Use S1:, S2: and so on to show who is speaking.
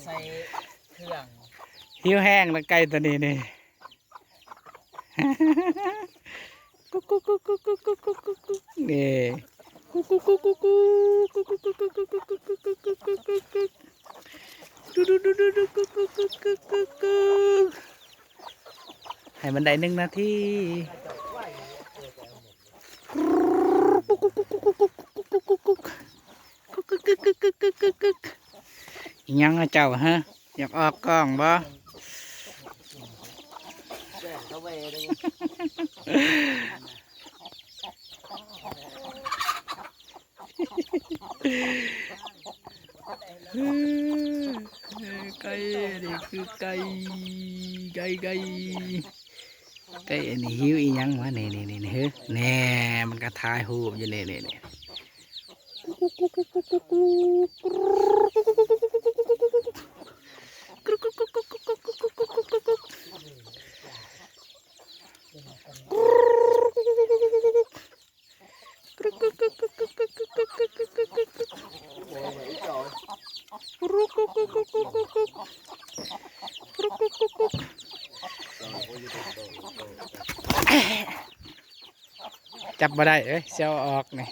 S1: ใส่เครื่อง
S2: หิวแห้งแล้วไก่ตัวนี้นี่นี่ให้มันได้1 นาทียังเจ้าฮะอยากออกกล้องบ่ไก่นี่คือไก่อันนี้หิวอีหยังวะนี่เฮ้ยแน่มันก็ทายหูบอยู่นี่จับมาได้เอ้ยเสียวออกนี่